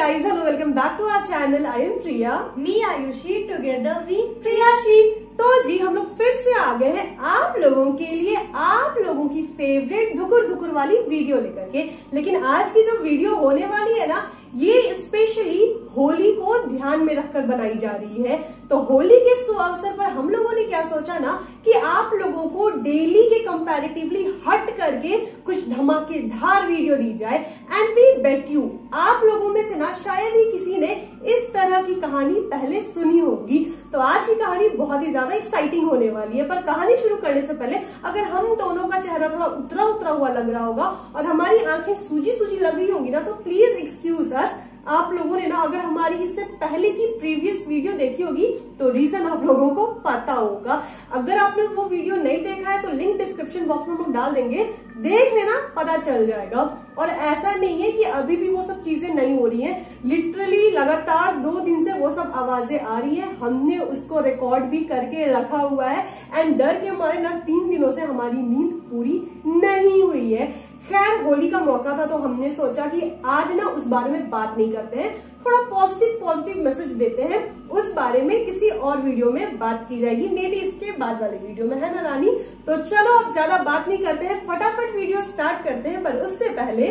guys, hello, welcome back to our channel. I am Priya. Me Ayushi. Together we प्रियाशी। तो जी हम लोग फिर से आ गए हैं आप लोगों के लिए, आप लोगों की फेवरेट धुकुर धुकुर वाली वीडियो लेकर के। लेकिन आज की जो वीडियो होने वाली है ना, ये स्पेशली होली को ध्यान में रखकर बनाई जा रही है। तो होली के शुभ अवसर पर हम लोगों ने क्या सोचा ना कि आप लोगों को डेली के कंपैरेटिवली हट करके कुछ धमाकेदार वीडियो दी जाए। एंड वी बेट यू, आप लोगों में से ना शायद ही किसी ने इस तरह की कहानी पहले सुनी होगी। तो आज की कहानी बहुत ही ज्यादा एक्साइटिंग होने वाली है। पर कहानी शुरू करने से पहले अगर हम दोनों का चेहरा थोड़ा उतरा उतरा हुआ लग रहा होगा और हमारी आंखें सूजी सूजी लग रही होंगी ना, तो प्लीज एक्सक्यूज अस। आप लोगों ने ना अगर हमारी इससे पहले की प्रीवियस वीडियो देखी होगी तो रीजन आप लोगों को पता होगा। अगर आपने वो वीडियो नहीं देखा है तो लिंक डिस्क्रिप्शन बॉक्स में हम डाल देंगे, देख लेना, पता चल जाएगा। और ऐसा नहीं है कि अभी भी वो सब चीजें नहीं हो रही हैं, लिटरली लगातार 2 दिन से वो सब आवाजें आ रही है। हमने उसको रिकॉर्ड भी करके रखा हुआ है एंड डर के मारे ना 3 दिनों से हमारी नींद पूरी नहीं हुई है। खैर होली का मौका था तो हमने सोचा कि आज ना उस बारे में बात नहीं करते हैं, थोड़ा पॉजिटिव मैसेज देते हैं, उस बारे में किसी और वीडियो में बात की जाएगी, मे बी इसके बाद वाले वीडियो में, है ना रानी। तो चलो अब ज्यादा बात नहीं करते हैं, फटाफट वीडियो स्टार्ट करते हैं। पर उससे पहले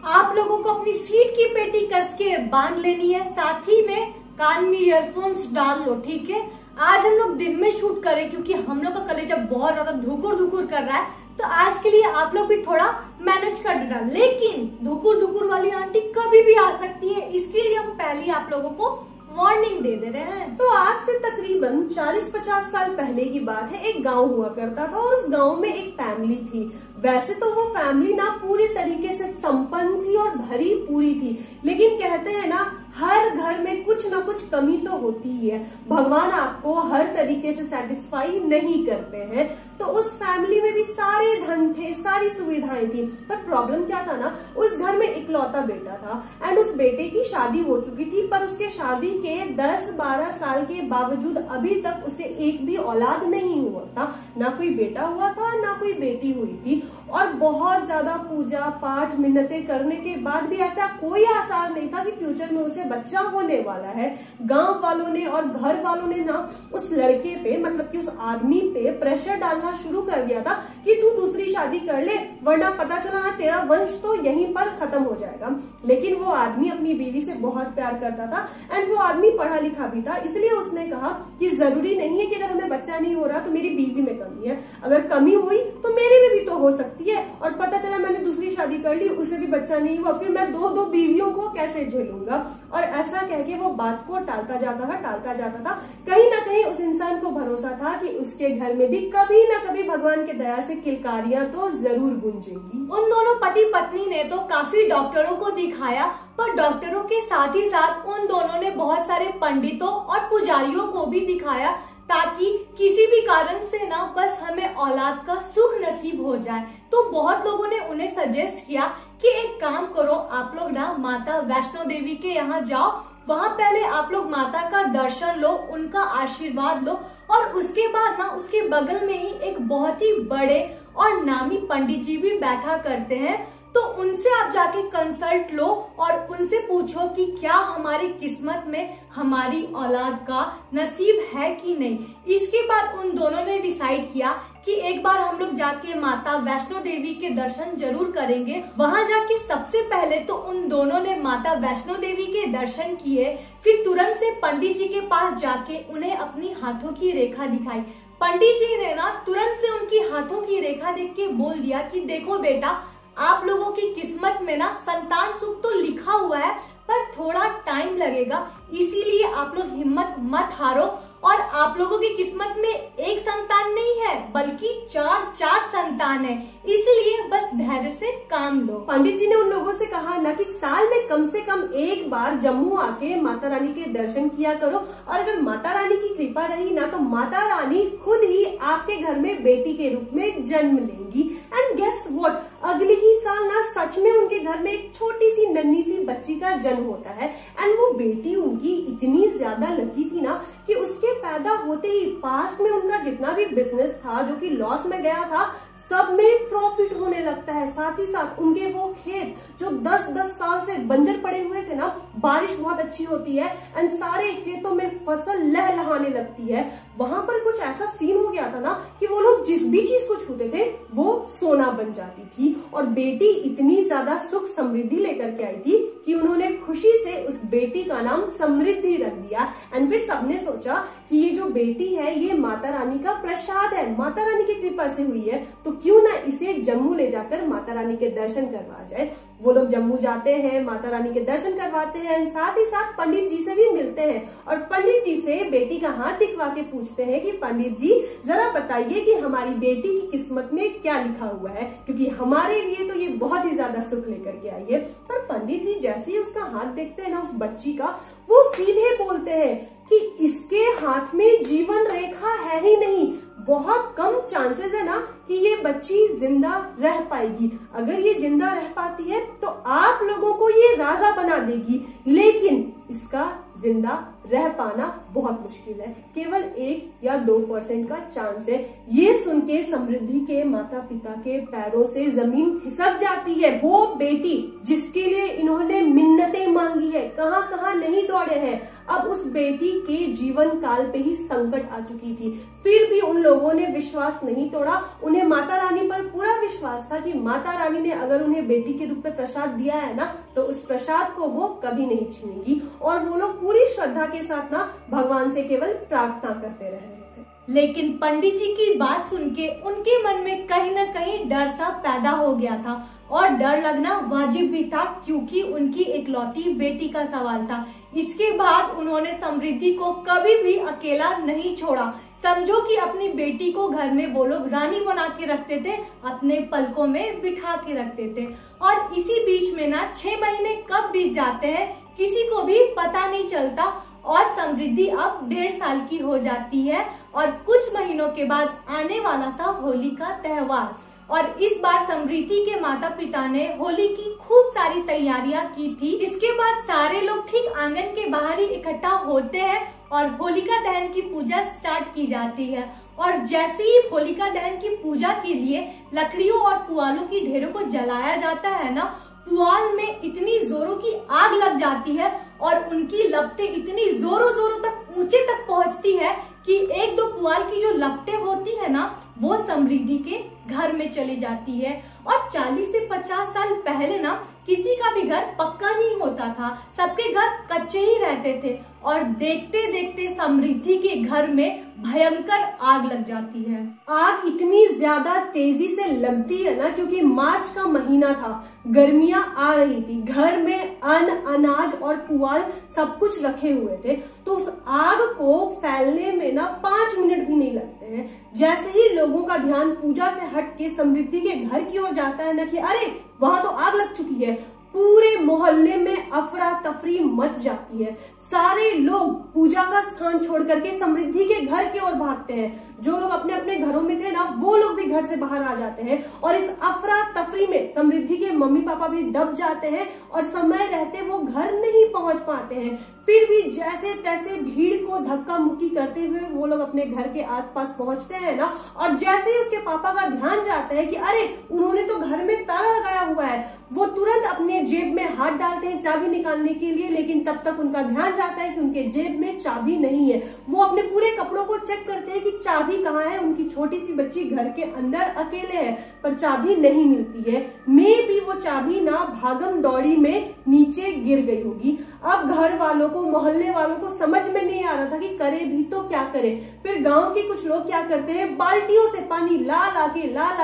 आप लोगों को अपनी सीट की पेटी कस के बांध लेनी है, साथ ही में कान में ईयरफोन्स डाल लो, ठीक है। आज हम लोग दिन में शूट करें क्योंकि हम लोग का कलेजा बहुत ज्यादा धुकुर धुकुर कर रहा है, तो आज के लिए आप लोग भी थोड़ा मैनेज कर देना। लेकिन धुकुर धुकुर वाली आंटी कभी भी आ सकती है, इसके लिए हम पहले आप लोगों को वार्निंग दे रहे हैं। तो आज से तकरीबन 40-50 साल पहले की बात है। एक गांव हुआ करता था और उस गांव में एक फैमिली थी। वैसे तो वो फैमिली ना पूरी तरीके से संपन्न थी और भरी पूरी थी, लेकिन कहते हैं ना हर घर में कुछ ना कुछ कमी तो होती ही है। भगवान आपको हर तरीके से सेटिस्फाई नहीं करते हैं। तो उस फैमिली में भी सारे धन थे, सारी सुविधाएं थी, पर प्रॉब्लम क्या था ना, उस घर में इकलौता बेटा था एंड उस बेटे की शादी हो चुकी थी। पर उसके शादी के 10-12 साल के बावजूद अभी तक उसे एक भी औलाद नहीं हुआ था, ना कोई बेटा हुआ था ना कोई बेटी हुई थी। और बहुत ज्यादा पूजा पाठ मिन्नतें करने के बाद भी ऐसा कोई आसार नहीं था कि फ्यूचर में उसे बच्चा होने वाला है। गांव वालों ने और घर वालों ने ना उस लड़के पे, मतलब कि उस आदमी पे प्रेशर डालना शुरू कर दिया था कि तू दूसरी शादी कर ले, वरना पता चला ना तेरा वंश तो यहीं पर खत्म हो जाएगा। लेकिन वो आदमी अपनी बीवी से बहुत प्यार करता था एंड वो आदमी पढ़ा लिखा भी था, इसलिए उसने कहा कि जरूरी नहीं है कि अगर हमें बच्चा नहीं हो रहा तो मेरी बीवी में कमी है, अगर कमी हुई तो मेरे में भी तो हो सकती है। और पता चला मैंने दूसरी शादी कर ली, उसे भी बच्चा नहीं हुआ, फिर मैं 2 बीवियों को कैसे झेलूंगा। और ऐसा कह के वो बात को टालता जाता था। कहीं ना कहीं उस इंसान को भरोसा था कि उसके घर में भी कभी ना कभी भगवान के दया से किलकारियां तो जरूर गूंजेंगी। उन दोनों पति पत्नी ने तो काफी डॉक्टरों को दिखाया, पर डॉक्टरों के साथ ही साथ उन दोनों ने बहुत सारे पंडितों और पुजारियों को भी दिखाया, ताकि किसी भी कारण से ना बस हमें औलाद का सुख नसीब हो जाए। तो बहुत लोगों ने उन्हें सजेस्ट किया कि एक काम करो, आप लोग ना माता वैष्णो देवी के यहाँ जाओ, वहां पहले आप लोग माता का दर्शन लो, उनका आशीर्वाद लो, और उसके बाद ना उसके बगल में ही एक बहुत ही बड़े और नामी पंडित जी भी बैठा करते हैं, तो उनसे आप जाके कंसल्ट लो और उनसे पूछो कि क्या हमारी किस्मत में हमारी औलाद का नसीब है कि नहीं। इसके बाद उन दोनों ने डिसाइड किया कि एक बार हम लोग जाके माता वैष्णो देवी के दर्शन जरूर करेंगे। वहां जाके सबसे पहले तो उन दोनों ने माता वैष्णो देवी के दर्शन किए, फिर तुरंत से पंडित जी के पास जाके उन्हें अपनी हाथों की रेखा दिखाई। पंडित जी ने ना तुरंत से उनकी हाथों की रेखा देख के बोल दिया कि देखो बेटा, आप लोगों की किस्मत में ना संतान सुख तो लिखा हुआ है, पर थोड़ा टाइम लगेगा, इसीलिए आप लोग हिम्मत मत हारो। और आप लोगों की किस्मत में एक संतान नहीं है बल्कि 4 संतान है, इसलिए बस धैर्य से काम लो। पंडित जी ने उन लोगों से कहा ना कि साल में कम से कम एक बार जम्मू आके माता रानी के दर्शन किया करो, और अगर माता रानी की कृपा रही ना तो माता रानी खुद ही आपके घर में बेटी के रूप में जन्म लेंगी। एंड गेस व्हाट, अगले ही साल ना सच में उनके घर में एक छोटी सी नन्ही सी बच्ची का जन्म होता है। एंड वो बेटी उनकी इतनी ज्यादा लकी थी ना कि उसके पैदा होते ही पास्ट में उनका जितना भी बिजनेस था जो कि लॉस में गया था, सब में प्रॉफिट होने लगता है। साथ ही साथ उनके वो खेत जो 10-10 साल से बंजर पड़े हुए थे ना, बारिश बहुत अच्छी होती है एंड सारे खेतों में फसल लहलहाने लगती है। वहां पर कुछ ऐसा सीन हो गया था ना कि वो लोग जिस भी चीज को छूते थे वो सोना बन जाती थी। और बेटी इतनी ज्यादा सुख समृद्धि लेकर के आई थी कि उन्होंने खुशी से उस बेटी का नाम समृद्धि रख दिया। एंड फिर सबने सोचा कि ये जो बेटी है ये माता रानी का प्रसाद है, माता रानी की कृपा से हुई है, तो क्यों ना इसे जम्मू ले जाकर माता रानी के दर्शन करवा जाए। वो लोग जम्मू जाते हैं, माता रानी के दर्शन करवाते हैं, साथ ही साथ पंडित जी से भी मिलते हैं और पंडित जी से बेटी का हाथ दिखवा के पूछते हैं कि पंडित जी जरा बताइए कि हमारी बेटी की किस्मत में क्या लिखा हुआ है, क्योंकि हमारे लिए तो ये बहुत ही ज्यादा सुख लेकर के आई है। पर पंडित जी जैसे ही उसका हाथ देखते हैं ना उस बच्ची का, वो सीधे बोलते हैं कि इसके हाथ में जीवन रेखा है ही नहीं, बहुत कम चांसेस है ना कि ये बच्ची जिंदा रह पाएगी। अगर ये जिंदा रह पाती है तो आप लोगों को ये राजा बना देगी, लेकिन इसका जिंदा रह पाना बहुत मुश्किल है, केवल 1 या 2% का चांस है। ये सुन के समृद्धि के माता पिता के पैरों से जमीन खिसक जाती है। वो बेटी जिसके लिए इन्होंने मिन्नतें मांगी है, कहां कहां नहीं दौड़े हैं, अब उस बेटी के जीवन काल पे ही संकट आ चुकी थी। फिर भी उन लोगों ने विश्वास नहीं तोड़ा। उन्हें माता रानी पर पूरा विश्वास था कि माता रानी ने अगर उन्हें बेटी के रूप में प्रसाद दिया है ना तो उस प्रसाद को वो कभी नहीं छीनेगी। और वो लोग पूरी श्रद्धा के साथ ना भगवान से केवल प्रार्थना करते रह रहे थे। लेकिन पंडित जी की बात सुन के उनके मन में कहीं ना कहीं डर सा पैदा हो गया था और डर लगना वाजिब भी था, क्योंकि उनकी इकलौती बेटी का सवाल था। इसके बाद उन्होंने समृद्धि को कभी भी अकेला नहीं छोड़ा। समझो कि अपनी बेटी को घर में वो लोग रानी बना के रखते थे, अपने पलकों में बिठा के रखते थे। और इसी बीच में ना 6 महीने कब बीत जाते हैं किसी को भी पता नहीं चलता और समृद्धि अब 1.5 साल की हो जाती है। और कुछ महीनों के बाद आने वाला था होली का त्योहार और इस बार समृद्धि के माता पिता ने होली की खूब सारी तैयारियां की थी। इसके बाद सारे लोग ठीक आंगन के बाहर ही इकट्ठा होते हैं और होलिका दहन की पूजा स्टार्ट की जाती है। और जैसे ही होलिका दहन की पूजा के लिए लकड़ियों और पुआलों की ढेरों को जलाया जाता है ना, पुआल में इतनी जोरों की आग लग जाती है और उनकी लपटें इतनी जोरों जोरों तक ऊंचे तक पहुंचती है कि 1-2 पुआल की जो लपटें होती है ना वो समृद्धि के घर में चली जाती है। और 40 से 50 साल पहले ना किसी का भी घर पक्का नहीं होता था, सबके घर कच्चे ही रहते थे और देखते देखते समृद्धि के घर में भयंकर आग लग जाती है। आग इतनी ज्यादा तेजी से लगती है ना क्योंकि मार्च का महीना था, गर्मियां आ रही थी, घर में अन्न अनाज और पुआल सब कुछ रखे हुए थे, तो उस आग को फैलने में ना 5 मिनट भी नहीं लगते हैं। जैसे ही लोगों का ध्यान पूजा से हट के समृद्धि के घर की ओर जाता है ना कि अरे वहां तो आग लग चुकी है, पूरे मोहल्ले में अफरा तफरी मच जाती है। सारे लोग पूजा का स्थान छोड़ करके समृद्धि के घर की ओर भागते हैं। जो लोग अपने अपने घरों में थे ना वो लोग भी घर से बाहर आ जाते हैं और इस अफरा तफरी में समृद्धि के मम्मी पापा भी दब जाते हैं और समय रहते वो घर नहीं पहुंच पाते हैं। फिर भी जैसे तैसे भीड़ को धक्का मुक्की करते हुए वो लोग अपने घर के आसपास पहुंचते हैं ना, और जैसे ही उसके पापा का ध्यान जाता है कि अरे उन्होंने तो घर में ताला लगाया हुआ है, वो तुरंत अपने जेब में हाथ डालते हैं चाबी निकालने के लिए, लेकिन तब तक उनका ध्यान जाता है कि उनके जेब में चाबी नहीं है। वो अपने पूरे कपड़ों को चेक करते हैं कि चाबी कहाँ है। उनकी छोटी सी बच्ची घर के अंदर अकेले है पर चाबी नहीं मिलती है। मे भी वो चाबी ना भागम दौड़ी में नीचे गिर गई होगी। अब घर वालों को, मोहल्ले वालों को समझ में नहीं आ रहा था कि करे भी तो क्या करे। फिर गांव के कुछ लोग क्या करते हैं, बाल्टियों से पानी ला ला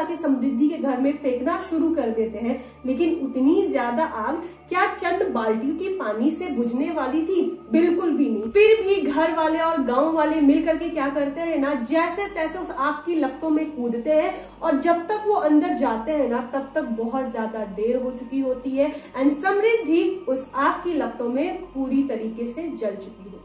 के समृद्धि के घर में फेंकना शुरू कर देते हैं। लेकिन उतनी ज्यादा आग क्या चंद बाल्टियों की पानी से बुझने वाली थी? बिल्कुल भी नहीं। फिर भी घर वाले और गांव वाले मिलकर के क्या करते हैं ना, जैसे तैसे उस आग की लपटों में कूदते हैं और जब तक वो अंदर जाते हैं ना तब तक बहुत ज्यादा देर हो चुकी होती है एंड समृद्धि उस आग की लपटों में पूरी तरीके से जल चुकी होती है।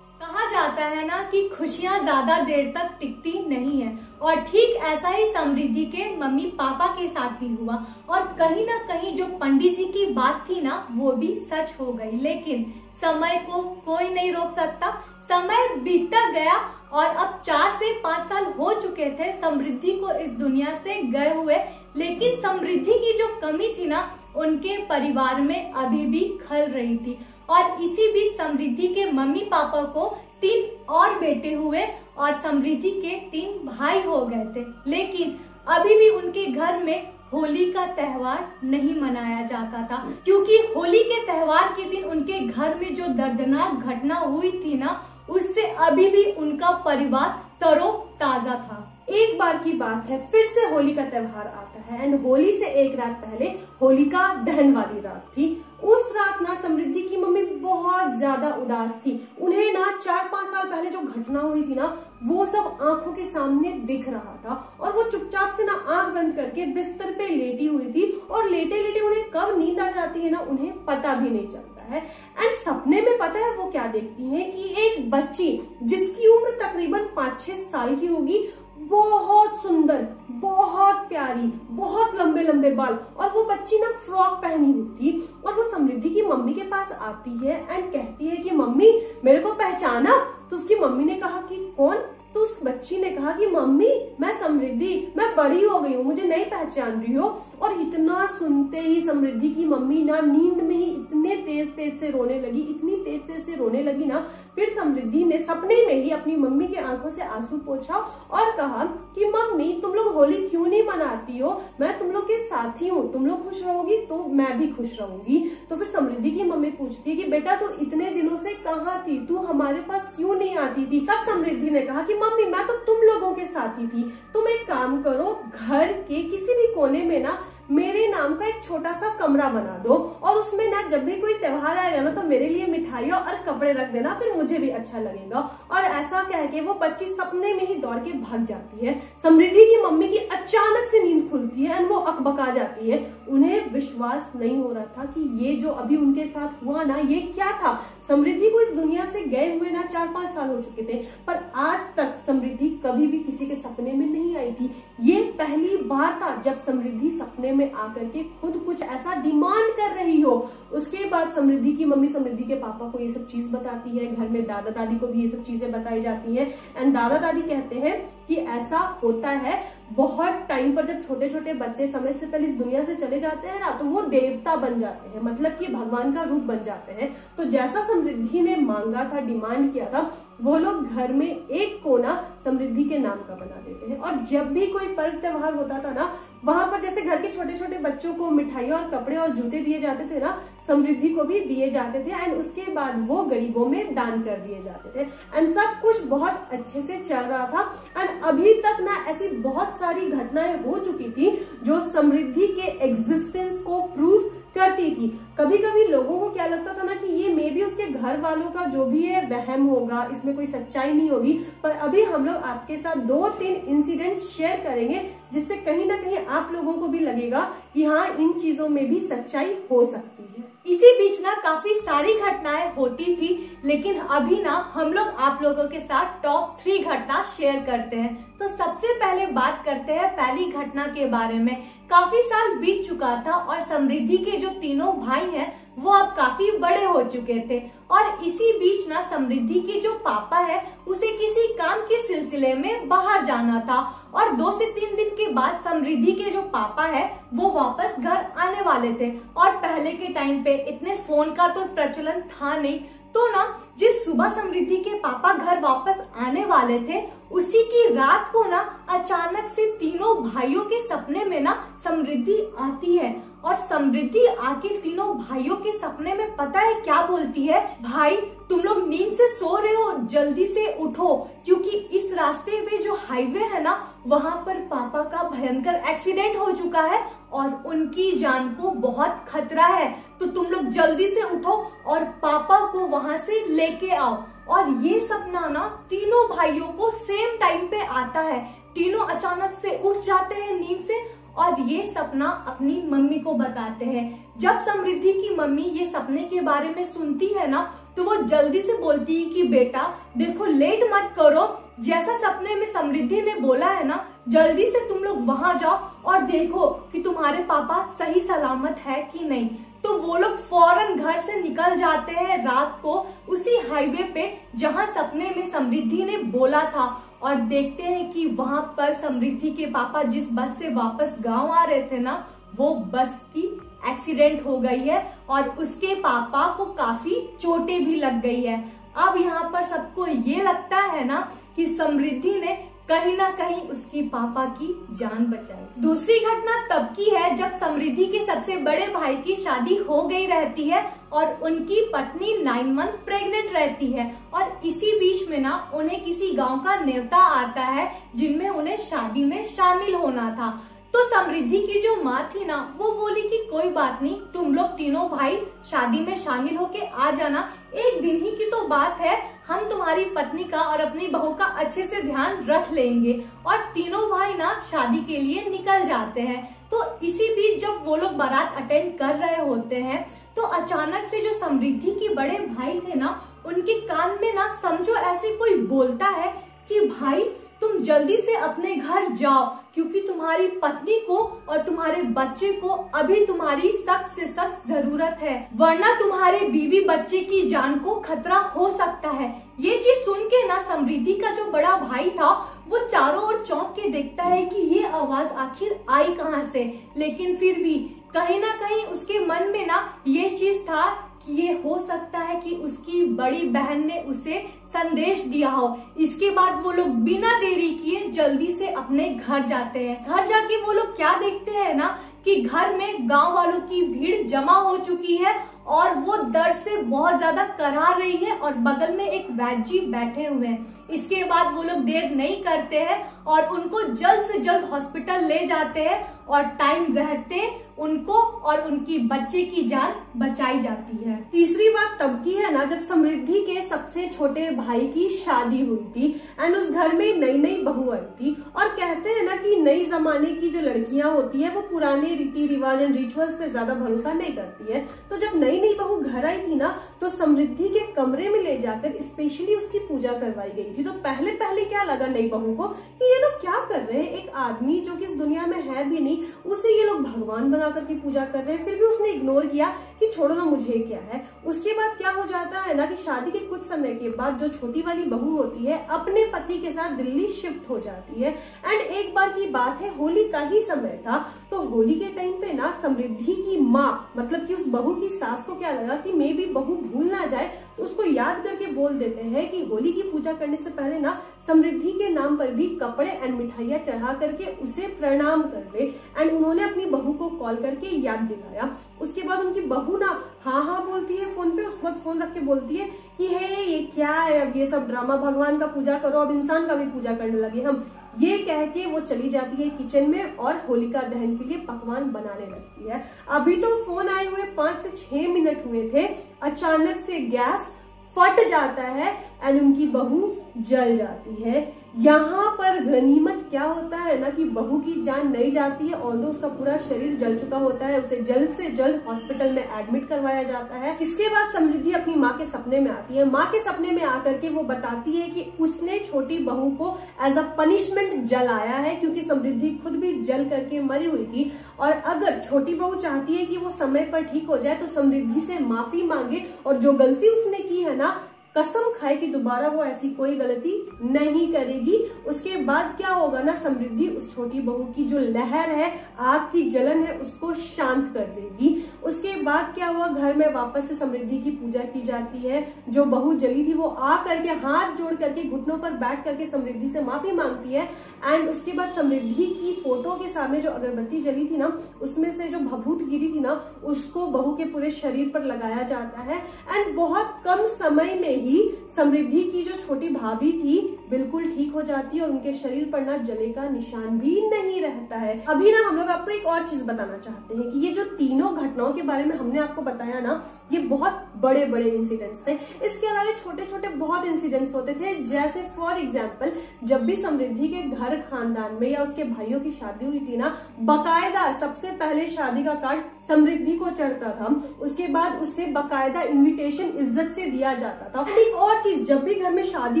कहा जाता है ना कि खुशियां ज्यादा देर तक टिकती नहीं है और ठीक ऐसा ही समृद्धि के मम्मी पापा के साथ भी हुआ। और कहीं ना कहीं जो पंडित जी की बात थी ना वो भी सच हो गई। लेकिन समय को कोई नहीं रोक सकता। समय बीतता गया और अब 4 से 5 साल हो चुके थे समृद्धि को इस दुनिया से गए हुए। लेकिन समृद्धि की जो कमी थी ना उनके परिवार में अभी भी खल रही थी और इसी बीच समृद्धि के मम्मी पापा को 3 और बेटे हुए और समृद्धि के 3 भाई हो गए थे। लेकिन अभी भी उनके घर में होली का त्योहार नहीं मनाया जाता था, क्योंकि होली के त्योहार के दिन उनके घर में जो दर्दनाक घटना हुई थी ना, उससे अभी भी उनका परिवार तरोताजा था। एक बार की बात है, फिर से होली का त्योहार आता है एंड होली से एक रात पहले होलिका दहन वाली रात थी। उस रात ना समृद्धि की मम्मी बहुत ज्यादा उदास थी। उन्हें ना 4-5 साल पहले जो घटना हुई थी ना, वो सब आंखों के सामने दिख रहा था और वो चुपचाप से ना आंख बंद करके बिस्तर पे लेटी हुई थी और लेटे लेटे उन्हें कब नींद आ जाती है ना, उन्हें पता भी नहीं चलता है। एंड सपने में पता है वो क्या देखती है कि एक बच्ची जिसकी उम्र तकरीबन 5-6 साल की होगी, बहुत सुंदर, बहुत प्यारी, बहुत लंबे लंबे बाल, और वो बच्ची ना फ्रॉक पहनी हुई थी और वो समृद्धि की मम्मी के पास आती है एंड कहती है कि मम्मी मेरे को पहचाना? तो उसकी मम्मी ने कहा कि कौन? तो उस बच्ची ने कहा कि मम्मी मैं समृद्धि, मैं बड़ी हो गई हूँ, मुझे नहीं पहचान रही हो। और इतना सुनते ही समृद्धि की मम्मी ना नींद में ही इतने तेज तेज से रोने लगी, इतनी तेज तेज से रोने लगी ना। फिर समृद्धि ने सपने में ही अपनी मम्मी के आंखों से आंसू पोंछा और कहा कि मम्मी तुम लोग होली क्यों नहीं मनाती हो? मैं तुम लोग के साथी हूँ, तुम लोग खुश रहोगी तो मैं भी खुश रहूंगी। तो फिर समृद्धि की मम्मी पूछती है कि बेटा तू इतने दिनों से कहाँ थी, तू हमारे पास क्यों नहीं आती थी? तब समृद्धि ने कहा कि मम्मी मैं तो तुम लोगों के साथ ही थी, तुम एक काम करो, घर के किसी भी कोने में ना मेरे नाम का एक छोटा सा कमरा बना दो और उसमें ना जब भी कोई त्योहार आएगा ना तो मेरे लिए मिठाइयाँ और कपड़े रख देना, फिर मुझे भी अच्छा लगेगा। और ऐसा कह के वो बच्ची सपने में ही दौड़ के भाग जाती है। समृद्धि की मम्मी की अचानक से नींद खुलती है एंड वो अकबका जाती है। उन्हें विश्वास नहीं हो रहा था कि ये जो अभी उनके साथ हुआ ना, ये क्या था। समृद्धि को इस दुनिया से गए हुए ना 4-5 साल हो चुके थे, पर आज तक समृद्धि कभी भी किसी के सपने में नहीं आई थी। ये पहली बार था जब समृद्धि सपने में आकर के खुद कुछ ऐसा डिमांड कर रही हो। उसके बाद समृद्धि की मम्मी समृद्धि के पापा को ये सब चीज बताती है, घर में दादा दादी को भी ये सब चीजें बताई जाती हैं एंड दादा दादी कहते हैं कि ऐसा होता है बहुत टाइम पर, जब छोटे छोटे बच्चे समय से पहले इस दुनिया से चले जाते हैं ना, तो वो देवता बन जाते हैं, मतलब कि भगवान का रूप बन जाते हैं। तो जैसा समृद्धि ने मांगा था, डिमांड किया था, वो लोग घर में एक कोना समृद्धि के नाम का बना देते हैं। और जब भी कोई पर्व त्योहार होता था ना, वहां पर जैसे घर के छोटे छोटे बच्चों को मिठाइयाँ और कपड़े और जूते दिए जाते थे ना, समृद्धि को भी दिए जाते थे एंड उसके बाद वो गरीबों में दान कर दिए जाते थे एंड सब कुछ बहुत अच्छे से चल रहा था। एंड अभी तक ना ऐसी बहुत सारी घटनाएं हो चुकी थी जो समृद्धि के एग्जिस्टेंस को प्रूव करती थी। कभी कभी लोगों को क्या लगता था ना कि ये मे बी उसके घर वालों का जो भी है वहम होगा, इसमें कोई सच्चाई नहीं होगी। पर अभी हम लोग आपके साथ 2-3 इंसिडेंट शेयर करेंगे जिससे कहीं ना कहीं आप लोगों को भी लगेगा कि हाँ, इन चीजों में भी सच्चाई हो सकती है। इसी बीच ना काफी सारी घटनाएं होती थी, लेकिन अभी ना हम लोग आप लोगों के साथ टॉप 3 घटना शेयर करते हैं। तो सबसे पहले बात करते हैं पहली घटना के बारे में। काफी साल बीत चुका था और समृद्धि के जो तीनों भाई हैं वो अब काफी बड़े हो चुके थे और इसी बीच ना समृद्धि के जो पापा है उसे किसी काम के सिलसिले में बाहर जाना था और 2 से 3 दिन के बाद समृद्धि के जो पापा है वो वापस घर आने वाले थे। और पहले के टाइम पे इतने फोन का तो प्रचलन था नहीं, तो ना जिस सुबह समृद्धि के पापा घर वापस आने वाले थे उसी की रात को ना अचानक से तीनों भाइयों के सपने में ना समृद्धि आती है और समृद्धि आके तीनों भाइयों के सपने में पता है क्या बोलती है? भाई तुम लोग नींद से सो रहे हो, जल्दी से उठो, क्योंकि इस रास्ते पे जो हाईवे है ना वहां पर पापा का भयंकर एक्सीडेंट हो चुका है और उनकी जान को बहुत खतरा है। तो तुम लोग जल्दी से उठो और पापा को वहां से लेके आओ। और ये सपना ना तीनों भाइयों को सेम टाइम पे आता है। तीनों अचानक से उठ जाते हैं नींद से और ये सपना अपनी मम्मी को बताते हैं। जब समृद्धि की मम्मी ये सपने के बारे में सुनती है ना तो वो जल्दी से बोलती है कि बेटा देखो, लेट मत करो, जैसा सपने में समृद्धि ने बोला है ना, जल्दी से तुम लोग वहां जाओ और देखो कि तुम्हारे पापा सही सलामत है कि नहीं। तो वो लोग फौरन घर से निकल जाते हैं रात को उसी हाईवे पे जहां सपने में समृद्धि ने बोला था और देखते हैं कि वहां पर समृद्धि के पापा जिस बस से वापस गांव आ रहे थे ना, वो बस की एक्सीडेंट हो गई है और उसके पापा को काफी चोटें भी लग गई है। अब यहाँ पर सबको ये लगता है ना कि समृद्धि ने कहीं ना कहीं उसके पापा की जान बचाई। दूसरी घटना तब की है जब समृद्धि के सबसे बड़े भाई की शादी हो गई रहती है और उनकी पत्नी 9 मंथ प्रेग्नेंट रहती है और इसी बीच में ना उन्हें किसी गांव का न्योता आता है जिनमें उन्हें शादी में शामिल होना था। तो समृद्धि की जो माँ थी ना वो बोली कि कोई बात नहीं, तुम लोग तीनों भाई शादी में शामिल होके आ जाना, एक दिन ही की तो बात है, हम तुम्हारी पत्नी का और अपनी बहू का अच्छे से ध्यान रख लेंगे। और तीनों भाई ना शादी के लिए निकल जाते हैं। तो इसी बीच जब वो लोग बारात अटेंड कर रहे होते हैं तो अचानक से जो समृद्धि के बड़े भाई थे ना उनके कान में ना समझो ऐसे कोई बोलता है कि भाई तुम जल्दी से अपने घर जाओ क्योंकि तुम्हारी पत्नी को और तुम्हारे बच्चे को अभी तुम्हारी सख्त से सख्त जरूरत है, वरना तुम्हारे बीवी बच्चे की जान को खतरा हो सकता है। ये चीज सुन के ना समृद्धि का जो बड़ा भाई था वो चारों ओर चौंक के देखता है कि ये आवाज आखिर आई कहाँ से, लेकिन फिर भी कहीं ना कहीं उसके मन में ना ये चीज था कि ये हो सकता है कि उसकी बड़ी बहन ने उसे संदेश दिया हो। इसके बाद वो लोग बिना देरी किए जल्दी से अपने घर जाते हैं। घर जाके वो लोग क्या देखते हैं ना कि घर में गांव वालों की भीड़ जमा हो चुकी है और वो दर्द से बहुत ज्यादा कराह रही है और बगल में एक वैद्य जी बैठे हुए हैं। इसके बाद वो लोग देर नहीं करते हैं और उनको जल्द से जल्द हॉस्पिटल ले जाते हैं और टाइम रहते उनको और उनकी बच्चे की जान बचाई जाती है। तीसरी बात तब की है ना जब समृद्धि के सबसे छोटे भाई की शादी हुई थी एंड उस घर में नई नई बहू आई थी। और कहते हैं ना कि नई जमाने की जो लड़कियां होती है वो पुराने रीति रिवाज एंड रिचुअल्स पे ज्यादा भरोसा नहीं करती है। तो जब नई नई बहू घर आई थी ना तो समृद्धि के कमरे में ले जाकर स्पेशली उसकी पूजा करवाई गई थी। तो पहले पहले क्या लगा नई बहू को कि ये लोग क्या कर रहे हैं, एक आदमी जो कि इस दुनिया में है भी नहीं उसे ये लोग भगवान बना करके पूजा कर रहे हैं। फिर भी उसने इग्नोर किया कि छोड़ो ना, मुझे क्या है। उसके बाद क्या हो जाता है ना कि शादी के कुछ समय के बाद जो छोटी वाली बहू होती है अपने पति के साथ दिल्ली शिफ्ट हो जाती है। एंड एक बार की बात है, होली का ही समय था। तो होली के टाइम पे ना समृद्धि की माँ मतलब कि उस बहू की सास को क्या लगा कि मे भी बहू भूल ना जाए, तो उसको याद करके बोल देते हैं कि होली की पूजा करने से पहले ना समृद्धि के नाम पर भी कपड़े एंड मिठाइयां चढ़ा करके उसे प्रणाम कर ले। एंड उन्होंने अपनी बहू को कॉल करके याद दिलाया। उसके बाद उनकी बहू ना हाँ हाँ बोलती है फोन पे। उसके बाद फोन रख के बोलती है कि हे ये क्या है, अब ये सब ड्रामा, भगवान का पूजा करो, अब इंसान का भी पूजा करने लगे हम। ये कह के वो चली जाती है किचन में और होलिका दहन के लिए पकवान बनाने लगती है। अभी तो फोन आए हुए 5 से 6 मिनट हुए थे, अचानक से गैस फट जाता है एंड उनकी बहू जल जाती है। यहाँ पर गनीमत क्या होता है ना कि बहू की जान नहीं जाती है, ऑल्दो उसका पूरा शरीर जल चुका होता है। उसे जल्द से जल्द हॉस्पिटल में एडमिट करवाया जाता है। इसके बाद समृद्धि अपनी माँ के सपने में आती है। माँ के सपने में आकर के वो बताती है कि उसने छोटी बहू को एज अ पनिशमेंट जलाया है क्योंकि समृद्धि खुद भी जल करके मरी हुई थी। और अगर छोटी बहू चाहती है कि वो समय पर ठीक हो जाए तो समृद्धि से माफी मांगे और जो गलती उसने की है ना कसम खाए कि दोबारा वो ऐसी कोई गलती नहीं करेगी। उसके बाद क्या होगा ना, समृद्धि उस छोटी बहू की जो लहर है, आग की जलन है, उसको शांत कर देगी। उसके बाद क्या हुआ, घर में वापस से समृद्धि की पूजा की जाती है। जो बहू जली थी वो आ करके हाथ जोड़ करके घुटनों पर बैठ करके समृद्धि से माफी मांगती है। एंड उसके बाद समृद्धि की फोटो के सामने जो अगरबत्ती जली थी ना उसमें से जो भभूत गिरी थी ना उसको बहू के पूरे शरीर पर लगाया जाता है। एंड बहुत कम समय में ही समृद्धि की जो छोटी भाभी थी बिल्कुल ठीक हो जाती है और उनके शरीर पर ना जले का निशान भी नहीं रहता है। अभी ना हम लोग आपको एक और चीज बताना चाहते हैं कि ये जो तीनों घटनाओं के बारे में हमने आपको बताया ना ये बहुत बड़े बड़े इंसिडेंट्स थे। इसके अलावा छोटे छोटे बहुत इंसिडेंट्स होते थे। जैसे फॉर एग्जाम्पल जब भी समृद्धि के घर खानदान में या उसके भाइयों की शादी हुई थी ना, बाकायदा सबसे पहले शादी का कार्ड समृद्धि को चढ़ता था। उसके बाद उसे बाकायदा इन्विटेशन इज्जत से दिया जाता था। एक और चीज, जब भी घर में शादी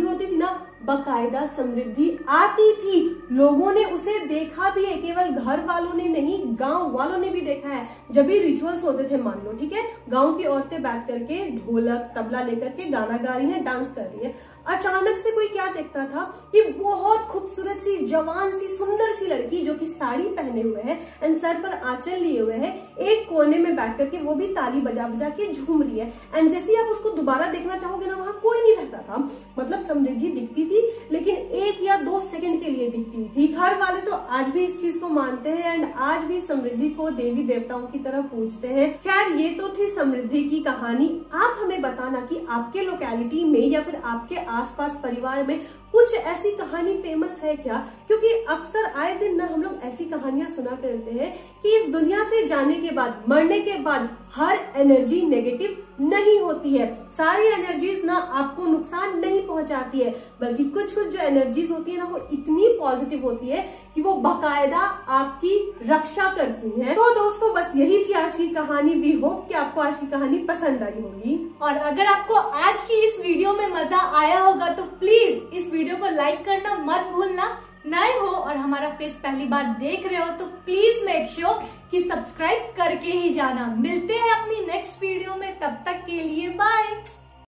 होती थी ना बकायदा समृद्धि आती थी। लोगों ने उसे देखा भी है, केवल घर वालों ने नहीं, गांव वालों ने भी देखा है। जब भी रिचुअल्स होते थे, मान लो, ठीक है, गांव की औरतें बैठ करके ढोलक तबला लेकर के गाना गा रही हैं, डांस कर रही है, अचानक से कोई क्या देखता था कि बहुत खूबसूरत सी, जवान सी, सुंदर सी लड़की जो कि साड़ी पहने हुए है एंड सर पर आंचल लिए हुए है, एक कोने में बैठ करके वो भी ताली बजा बजा के झूम रही है। एंड जैसे आप उसको दोबारा देखना चाहोगे ना, वहां कोई नहीं रहता था। मतलब समृद्धि दिखती थी, लेकिन 1 या 2 सेकंड के लिए दिखती थी। घर वाले तो आज भी इस चीज को मानते हैं एंड आज भी समृद्धि को देवी देवताओं की तरह पूजते हैं। खैर, ये तो थी समृद्धि की कहानी। आप हमें बताना कि आपके लोकेलिटी में या फिर आपके आसपास परिवार में कुछ ऐसी कहानी फेमस है क्या? क्योंकि अक्सर आए दिन ना हम लोग ऐसी कहानियां सुना करते हैं कि इस दुनिया से जाने के बाद, मरने के बाद हर एनर्जी नेगेटिव नहीं होती है। सारी एनर्जीज ना आपको नुकसान नहीं पहुंचाती है, बल्कि कुछ कुछ जो एनर्जीज होती है ना, वो इतनी पॉजिटिव होती है कि वो बाकायदा आपकी रक्षा करती है। तो दोस्तों, बस यही थी आज की कहानी। वी होप कि आपको आज की कहानी पसंद आई होगी। और अगर आपको आज की इस वीडियो में मजा आया होगा तो प्लीज इस वीडियो को लाइक करना मत भूलना। नए हो और हमारा फेस पहली बार देख रहे हो तो प्लीज मेक श्योर कि सब्सक्राइब करके ही जाना। मिलते हैं अपनी नेक्स्ट वीडियो में, तब तक के लिए बाय।